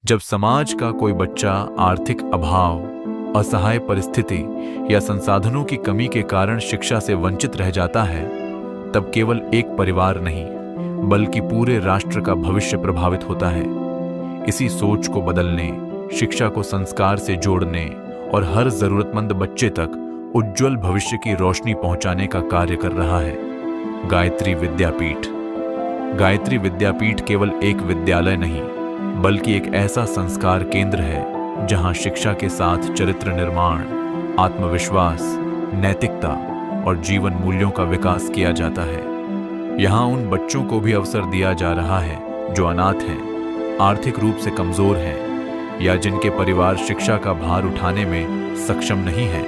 जब समाज का कोई बच्चा आर्थिक अभाव, असहाय परिस्थिति या संसाधनों की कमी के कारण शिक्षा से वंचित रह जाता है, तब केवल एक परिवार नहीं, बल्कि पूरे राष्ट्र का भविष्य प्रभावित होता है। इसी सोच को बदलने, शिक्षा को संस्कार से जोड़ने और हर जरूरतमंद बच्चे तक उज्जवल भविष्य की रोशनी पहुंचाने का कार्य कर रहा है गायत्री विद्यापीठ। गायत्री विद्यापीठ केवल एक विद्यालय नहीं, बल्कि एक ऐसा संस्कार केंद्र है जहां शिक्षा के साथ चरित्र निर्माण, आत्मविश्वास, नैतिकता और जीवन मूल्यों का विकास किया जाता है। यहां उन बच्चों को भी अवसर दिया जा रहा है जो अनाथ हैं, आर्थिक रूप से कमजोर हैं या जिनके परिवार शिक्षा का भार उठाने में सक्षम नहीं है।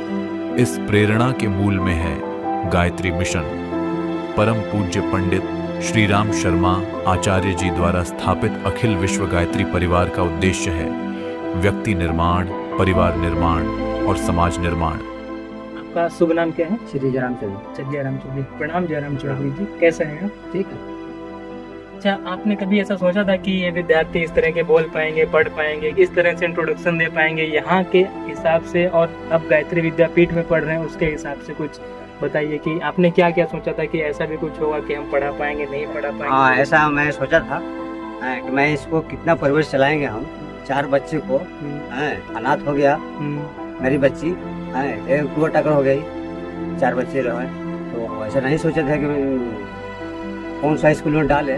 इस प्रेरणा के मूल में है गायत्री मिशन। परम पूज्य पंडित श्री राम शर्मा आचार्य जी द्वारा स्थापित अखिल विश्व गायत्री परिवार का उद्देश्य है व्यक्ति निर्माण, परिवार निर्माण और समाज निर्माण। आपका शुभ नाम क्या है? श्री जयराम चौधरी। अच्छा, जयराम चौधरी। प्रणाम जयराम चौधरी जी, कैसे हैं आप? ठीक है। अच्छा, आपने कभी ऐसा सोचा था कि ये विद्यार्थी इस तरह के बोल पाएंगे, पढ़ पाएंगे, इस तरह से इंट्रोडक्शन दे पाएंगे यहाँ के हिसाब से, और अब गायत्री विद्यापीठ में पढ़ रहे हैं उसके हिसाब से कुछ बताइए कि आपने क्या क्या सोचा था कि ऐसा भी कुछ होगा कि हम पढ़ा पाएंगे, नहीं पढ़ा पाएंगे? हाँ, ऐसा मैं सोचा था कि मैं इसको कितना परवरिश चलाएंगे हम। 4 बच्चे को अनाथ हो गया, मेरी बच्ची एक टूर टक्कर हो गई, 4 बच्चे रहे। तो ऐसा नहीं सोचा था कि कौन सा स्कूल में डाले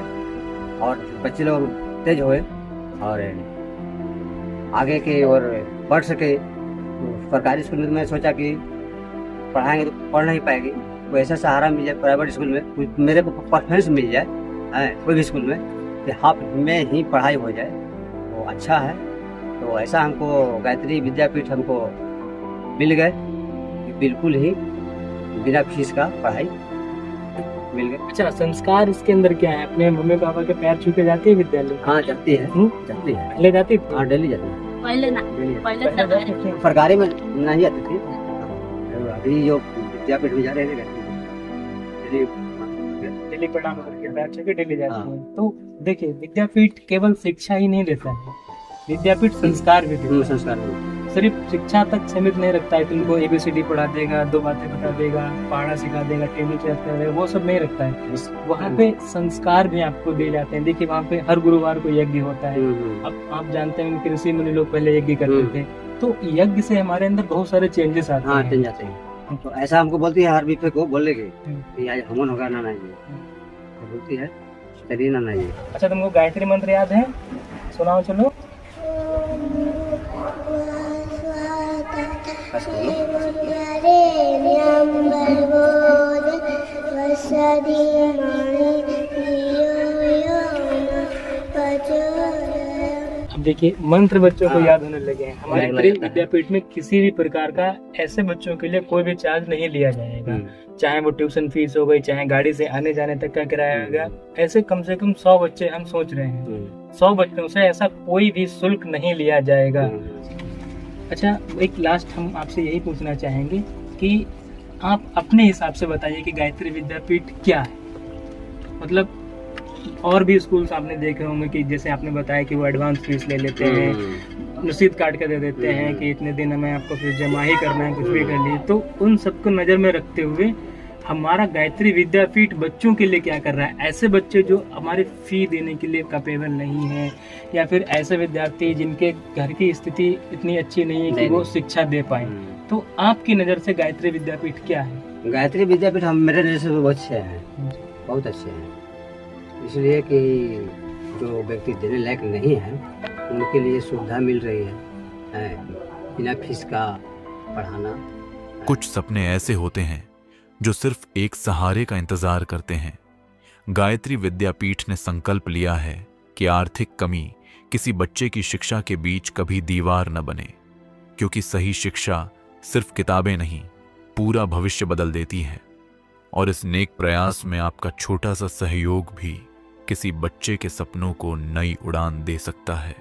और बच्चे लोग तेज हुए और आगे के और पढ़ सके। तो सरकारी स्कूल में मैं सोचा कि पढ़ाएंगे तो पढ़ नहीं पाएगी, कोई ऐसा सहारा मिल जाए प्राइवेट स्कूल में, मेरे को परफॉर्मेंस मिल जाए कोई भी स्कूल में कि हाफ में ही पढ़ाई हो जाए तो अच्छा है। तो ऐसा हमको गायत्री विद्यापीठ हमको मिल गए, बिल्कुल ही बिना फीस का पढ़ाई मिल गई। अच्छा, संस्कार इसके अंदर क्या है? अपने मम्मी पापा के पैर छू के जाती है विद्यालय? हाँ, जाती है, जाती है। पहले जाती थी? हाँ, डेली जाती है। पहले ना, पहले सरकारी में नहीं जाती थी, अभी जो विद्यापीठ में जा रहे हैं डेली प्रणाम करके पैर छू के डेली जाती है। तो देखिए, विद्यापीठ केवल शिक्षा ही नहीं देता है, विद्यापीठ संस्कार भी देता है। संस्कार सिर्फ शिक्षा तक सीमित नहीं रखता है, तुमको ABCD पढ़ा देगा, 2 बातें बता देगा, पढ़ना सिखा देगा, टेबल चेयर कर देगा, वो सब नहीं रखता है। वहाँ पे संस्कार भी आपको दिए जाते हैं। देखिए, वहाँ पे हर गुरुवार को यज्ञ होता है। अब आप जानते हैं ऋषि मुनि लोग पहले यज्ञ करते थे, तो यज्ञ से हमारे अंदर बहुत सारे चेंजेस आते हैं। चेंज आते हैं। तो ऐसा हमको बोलती है हर विषय को बोलेगी कि आज हवन होगा ना नहीं, तो बोलती है शरीर ना नहीं। अच्छा, तुमको गायत्री मंत्र याद है? सुनाओ चलो। अब देखिए, मंत्र बच्चों को याद होने लगे हैं। हमारे गायत्री विद्यापीठ में किसी भी प्रकार का ऐसे बच्चों के लिए कोई भी चार्ज नहीं लिया जाएगा, चाहे वो ट्यूशन फीस हो गई, चाहे गाड़ी से आने जाने तक का किराया होगा। ऐसे कम से कम 100 बच्चे हम सोच रहे हैं, 100 बच्चों से ऐसा कोई भी शुल्क नहीं लिया जाएगा। अच्छा, एक लास्ट हम आपसे यही पूछना चाहेंगे कि आप अपने हिसाब से बताइए कि गायत्री विद्यापीठ क्या है। मतलब और भी स्कूल्स आपने देखे होंगे कि जैसे आपने बताया कि वो एडवांस फीस ले लेते हैं, रसीद काट कर दे देते हैं कि इतने दिन हमें आपको फीस जमा ही करना है, कुछ भी कर लिए। तो उन सबको नज़र में रखते हुए हमारा गायत्री विद्यापीठ बच्चों के लिए क्या कर रहा है? ऐसे बच्चे जो हमारे फी देने के लिए कैपेबल नहीं है, या फिर ऐसे विद्यार्थी जिनके घर की स्थिति इतनी अच्छी नहीं है कि वो शिक्षा दे पाए, तो आपकी नज़र से गायत्री विद्यापीठ क्या है? गायत्री विद्यापीठ हम मेरे नज़र से बहुत अच्छे हैं, बहुत अच्छे हैं। इसलिए कि जो व्यक्ति देने लायक नहीं है उनके लिए सुविधा मिल रही है, बिना फीस का पढ़ाना। कुछ सपने ऐसे होते हैं जो सिर्फ एक सहारे का इंतजार करते हैं। गायत्री विद्यापीठ ने संकल्प लिया है कि आर्थिक कमी किसी बच्चे की शिक्षा के बीच कभी दीवार न बने, क्योंकि सही शिक्षा सिर्फ किताबें नहीं, पूरा भविष्य बदल देती है। और इस नेक प्रयास में आपका छोटा सा सहयोग भी किसी बच्चे के सपनों को नई उड़ान दे सकता है।